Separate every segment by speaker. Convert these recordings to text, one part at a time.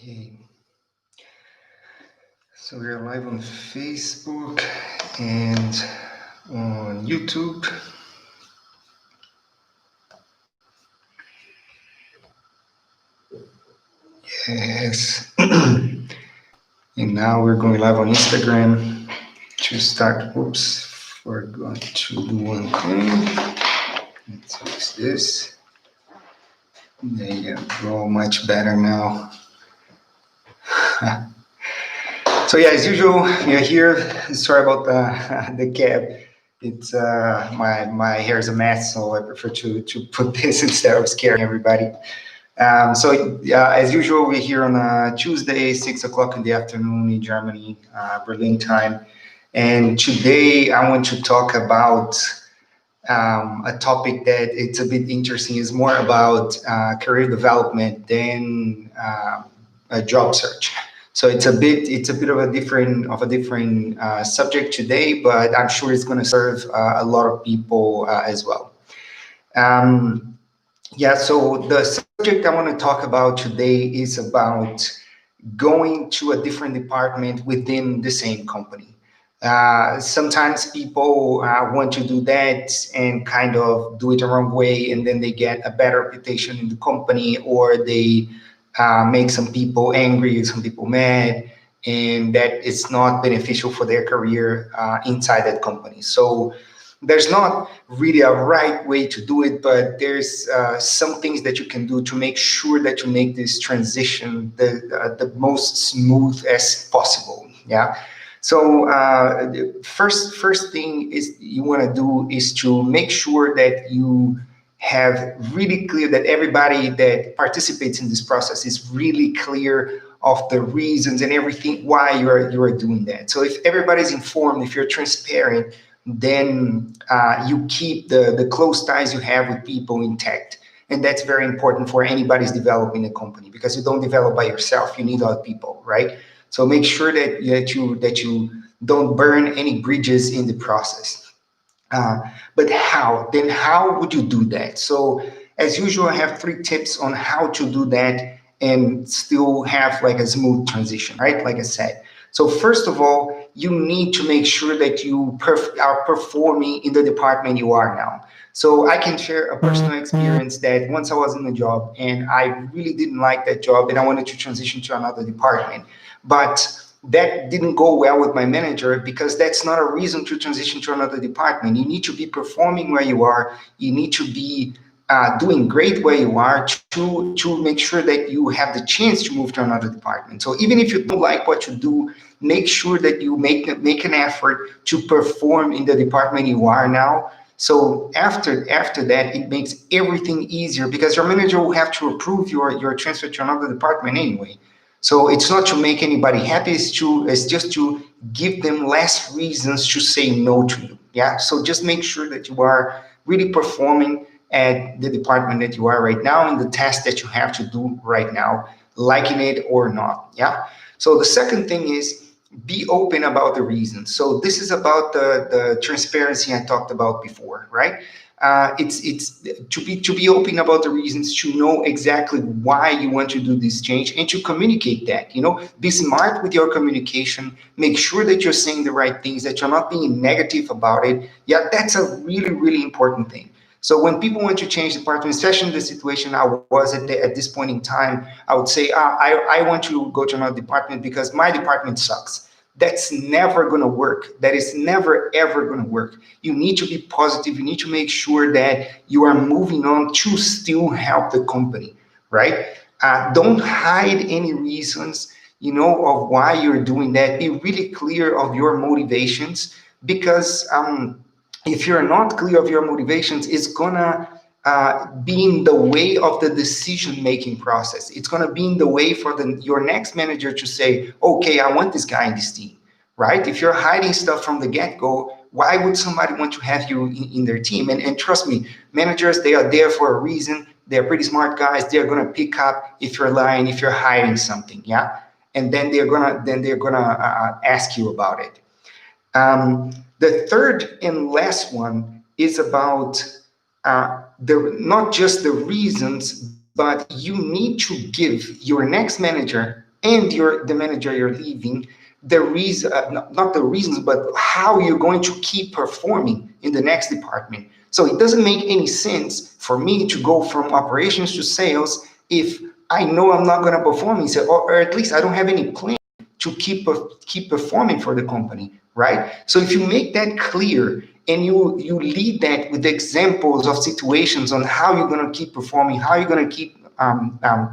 Speaker 1: Okay, so we are live on Facebook and on YouTube. Yes, and now we're going live on Instagram to start. Oops, forgot to do one thing. Let's fix this. There you go, much better now. So yeah, as usual, we are here. Sorry about the cab. It's my hair is a mess, so I prefer to put this instead of scaring everybody. So as usual, we're here on a Tuesday, 6 o'clock in the afternoon in Germany, Berlin time. And today I want to talk about a topic that it's a bit interesting. It's more about career development than a job search. So it's a bit of a different subject today, but I'm sure it's going to serve a lot of people as well. Um, yeah. So the subject I want to talk about today is about going to a different department within the same company. Sometimes people want to do that and kind of do it the wrong way, and then they get a bad reputation in the company, or they make some people angry, some people mad, and that it's not beneficial for their career inside that company. So there's not really a right way to do it, but there's some things that you can do to make sure that you make this transition the most smooth as possible. Yeah. So the first thing is you want to do is to make sure that you have really clear that everybody that participates in this process is really clear of the reasons and everything why you're doing that. So if everybody's informed, if you're transparent, then you keep the close ties you have with people intact. And that's very important for anybody's developing a company, because you don't develop by yourself. You need other people, right? So make sure that you don't burn any bridges in the process. But how? Then how would you do that? So as usual, I have 3 tips on how to do that and still have like a smooth transition, right? Like I said. So first of all, you need to make sure that you are performing in the department you are now. So I can share a personal experience that once I was in a job and I really didn't like that job and I wanted to transition to another department. But that didn't go well with my manager, because that's not a reason to transition to another department. You need to be performing where you are. You need to be doing great where you are to make sure that you have the chance to move to another department. So even if you don't like what you do, make sure that you make an effort to perform in the department you are now. So after that, it makes everything easier, because your manager will have to approve your transfer to another department anyway. So it's not to make anybody happy, it's just to give them less reasons to say no to you. Yeah. So just make sure that you are really performing at the department that you are right now and the task that you have to do right now, liking it or not. Yeah. So the second thing is be open about the reasons. So this is about the transparency I talked about before, right? It's to be open about the reasons, to know exactly why you want to do this change, and to communicate that. Be smart with your communication. Make sure that you're saying the right things, that you're not being negative about it. Yeah, that's a really, really important thing. So when people want to change department, especially in the situation I was at this point in time, I would say, I want to go to another department because my department sucks. That's never going to work. That is never, ever going to work. You need to be positive. You need to make sure that you are moving on to still help the company, right? Don't hide any reasons, of why you're doing that. Be really clear of your motivations, because if you're not clear of your motivations, it's gonna be in the way of the decision-making process. It's gonna be in the way for your next manager to say, okay, I want this guy in this team, right? If you're hiding stuff from the get-go, why would somebody want to have you in their team? And trust me, managers, they are there for a reason. They're pretty smart guys. They're gonna pick up if you're lying, if you're hiding something, yeah? And then they're gonna ask you about it. The third and last one is about not just the reasons, but you need to give your next manager and the manager you're leaving, the reason, not the reasons, but how you're going to keep performing in the next department. So it doesn't make any sense for me to go from operations to sales if I know I'm not going to perform in sales, or at least I don't have any plan to keep performing for the company, right? So if you make that clear and you lead that with examples of situations on how you're going to keep performing, how you're going to keep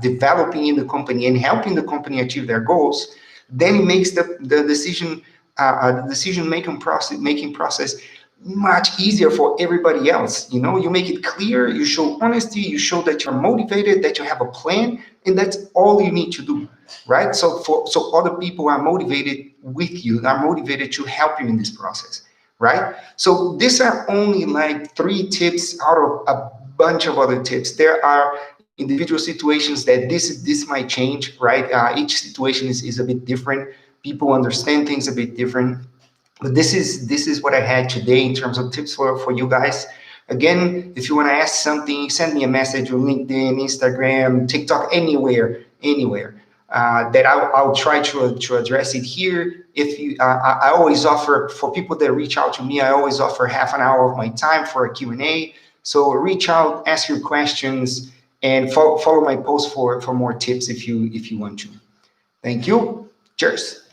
Speaker 1: developing in the company and helping the company achieve their goals, then it makes the decision making process much easier for everybody else. You know, you make it clear, you show honesty, you show that you're motivated, that you have a plan, and that's all you need to do, right? So other people are motivated with you, are motivated to help you in this process, right? So these are only like 3 tips out of a bunch of other tips. There are individual situations that this might change, right? Each situation is a bit different. People understand things a bit different. But this is what I had today in terms of tips for you guys. Again, if you want to ask something, send me a message on LinkedIn, Instagram, TikTok, anywhere. That I'll try to address it here. If you, I always offer for people that reach out to me, I always offer half an hour of my time for a Q&A. So reach out, ask your questions, and follow my post for more tips if you want to. Thank you. Cheers.